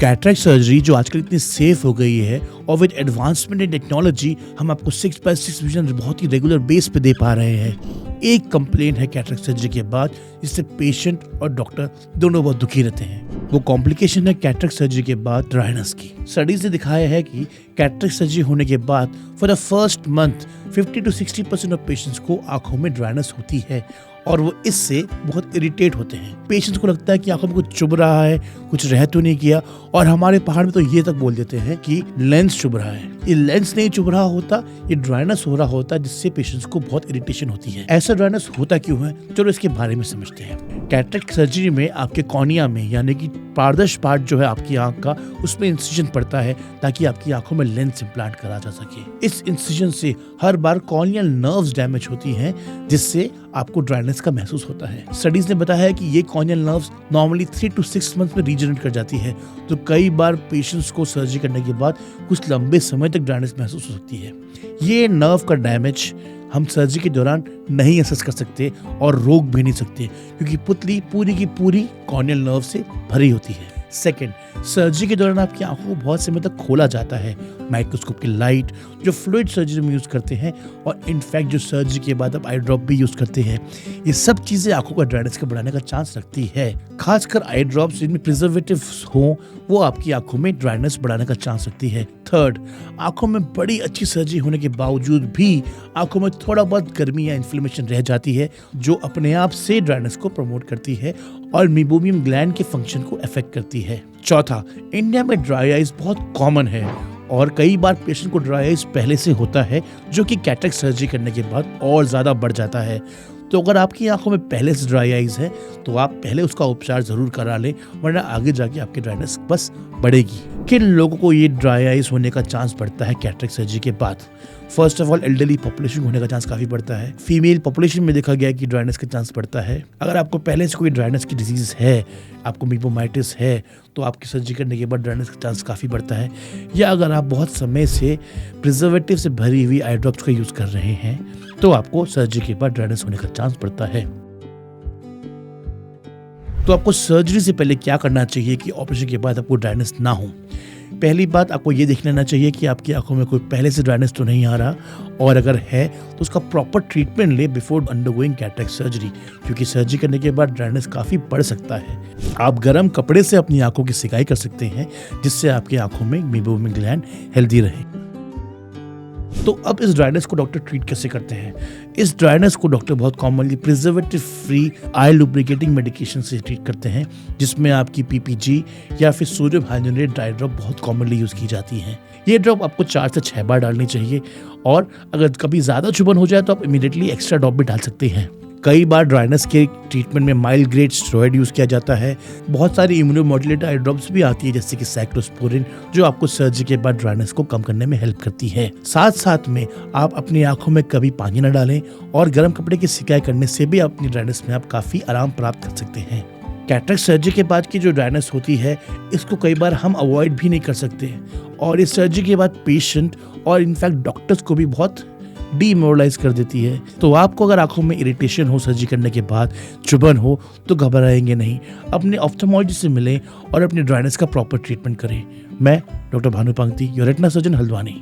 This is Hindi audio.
कैटरेक्ट सर्जरी जो आजकल इतनी सेफ हो गई है और विद एडवांसमेंट इन टेक्नोलॉजी हम आपको 6x6 विजन बहुत ही रेगुलर बेस पे दे पा रहे हैं। एक कंप्लेंट है कैटरेक्ट सर्जरी के बाद जिससे पेशेंट और डॉक्टर दोनों बहुत दुखी रहते हैं। वो कॉम्प्लिकेशन है कैटरेक्ट सर्जरी के बाद ड्राइनेस की। स्टडीज ने दिखाया है कि कैटरेक्ट सर्जरी होने के बाद for the first month 50 to 60% of patients को आंखों में ड्राइनेस होती है और वो इससे बहुत इरिटेट होते हैं। पेशेंट्स को लगता है कि आंखों में कुछ चुभ रहा है, कुछ रह तो नहीं किया, और हमारे पहाड़ में तो ये तक बोल देते हैं कि लेंस चुभ रहा है। ये लेंस नहीं चुभ रहा होता, ये ड्राइनेस हो रहा होता जिससे पेशेंट्स को बहुत इरिटेशन होती है। ऐसा ड्राइनेस होता क्यों है, चलो इसके बारे में समझते हैं। कैटरेक्ट सर्जरी में आपके कॉर्निया में यानी कि पारदर्श पार्ट जो है आपकी आंख का, उसमें इंसिजन पड़ता है ताकि आपकी आंखों में लेंस इम्प्लांट करा जा सके। इस इंसिजन से हर बार कॉर्नियल नर्व्स डैमेज होती हैं जिससे आपको ड्राइनेस का महसूस होता है। स्टडीज ने बताया है कि ये corneal nerves normally 3 to 6 month में रीजनरेट कर जाती है, तो कई बार पेशेंट्स को सर्जरी करने के बाद कुछ लंबे समय तक ड्राइनेस महसूस हो सकती है। ये नर्व का डैमेज हम सर्जरी के दौरान नहीं असेस कर सकते और रोक भी नहीं सकते क्योंकि पुतली पूरी की पूरी कॉर्नियल नर्व से भरी होती है। सेकेंड, सर्जरी के दौरान आपकी आंखों को बहुत समय तक खोला जाता है। माइक्रोस्कोप की लाइट जो फ्लूइड सर्जरी में यूज करते हैं और इनफैक्ट जो सर्जरी के बाद आप आई ड्रॉप भी यूज करते हैं, ये सब चीजें आंखों का ड्राइनेस को बढ़ाने का चांस रखती है। खासकर आई ड्रॉप्स जिनमें प्रिजर्वेटिव्स हो वो आपकी आंखों में ड्राइनेस बढ़ाने का चांस रखती है। थर्ड, आंखों में बड़ी अच्छी सर्जरी होने के बावजूद भी आंखों में थोड़ा बहुत गर्मी या इन्फ्लेमेशन रह जाती है जो अपने आप से ड्राइनेस को प्रमोट करती है और मीबोमियम ग्लैंड के फंक्शन को अफेक्ट करती है। चौथा, इंडिया में ड्राई आइज बहुत कॉमन है और कई बार पेशेंट को ड्राई आइज पहले से होता है जो कि कैटरेक्ट सर्जरी करने के बाद और ज्यादा बढ़ जाता है। तो अगर आपकी आंखों में पहले से ड्राई आइज है तो आप पहले उसका उपचार जरूर करा लें, वरना आगे जाके आपकी ड्राइनेस बस बढ़ेगी। किन लोगों को ये ड्राई आइज होने का चांस बढ़ता है कैटरेक्ट सर्जरी के बाद? First of all, elderly population होने का चांस काफी बढ़ता है। फीमेल पॉपुलेशन में देखा गया है कि ड्राइनेस का चांस बढ़ता है। अगर आपको पहले से कोई ड्राइनेस की डिजीज है, आपको मीबोमाइटिस है, तो आपकी सर्जरी करने के बाद ड्राइनेस का चांस काफी बढ़ता है। या अगर आप बहुत समय से प्रिजर्वेटिव से भरी हुई आई ड्रॉप्स का यूज कर रहे हैं तो आपको सर्जरी के बाद ड्राइनेस होने का चांस बढ़ता है। तो आपको सर्जरी से पहले क्या करना चाहिए कि ऑपरेशन के बाद आपको ड्राइनेस ना हो? पहली बात, आपको ये देख लेना चाहिए कि आपकी आंखों में कोई पहले से ड्राइनेस तो नहीं आ रहा, और अगर है तो उसका प्रॉपर ट्रीटमेंट ले बिफोर अंडरगोइंग कैटरेक्ट सर्जरी, क्योंकि सर्जरी करने के बाद ड्राइनेस काफी बढ़ सकता है। आप गर्म कपड़े से अपनी आंखों की सिकाई कर सकते हैं जिससे आपकी आंखों में मीबोमियम ग्लैंड हेल्दी रहे। तो अब इस ड्राइनेस को डॉक्टर ट्रीट कैसे करते हैं? इस ड्राइनेस को डॉक्टर बहुत कॉमनली प्रिजर्वेटिव फ्री आई लुब्रिकेटिंग मेडिकेशन से ट्रीट करते हैं, जिसमें आपकी पीपीजी या फिर सोडियम हाइड्रोनेट ड्राई ड्रॉप बहुत कॉमनली यूज की जाती है। ये ड्रॉप आपको 4 से 6 बार डालनी चाहिए और अगर कभी ज्यादा चुभन हो जाए तो आप इमीडिएटली एक्स्ट्रा ड्रॉप भी डाल सकते हैं। कई बार ड्राइनेस के ट्रीटमेंट में माइल्ड ग्रेड स्टेरॉइड यूज किया जाता है। बहुत सारी इम्यूनोमॉड्यूलेटर आई ड्रॉप्स भी आती है जैसे कि साइक्लोस्पोरिन, जो आपको सर्जरी के बाद ड्राइनेस को कम करने में हेल्प करती है। साथ साथ में आप अपनी आंखों में कभी पानी न डालें और गर्म कपड़े की सिकाई करने से भी अपनी ड्राइनेस में आप काफी आराम प्राप्त कर सकते हैं। कैटरेक्ट सर्जरी के बाद की जो ड्राइनेस होती है इसको कई बार हम अवॉइड भी नहीं कर सकते और इस सर्जरी के बाद पेशेंट और इनफैक्ट डॉक्टर्स को भी बहुत डीमोरलाइज कर देती है। तो आपको अगर आंखों में इरिटेशन हो सर्जरी करने के बाद, चुभन हो, तो घबराएंगे नहीं, अपने ऑफ्थल्मोलॉजिस्ट से मिलें और अपनी ड्राइनेस का प्रॉपर ट्रीटमेंट करें। मैं डॉक्टर भानु पंक्ति, योर रेटिना सर्जन, हल्द्वानी।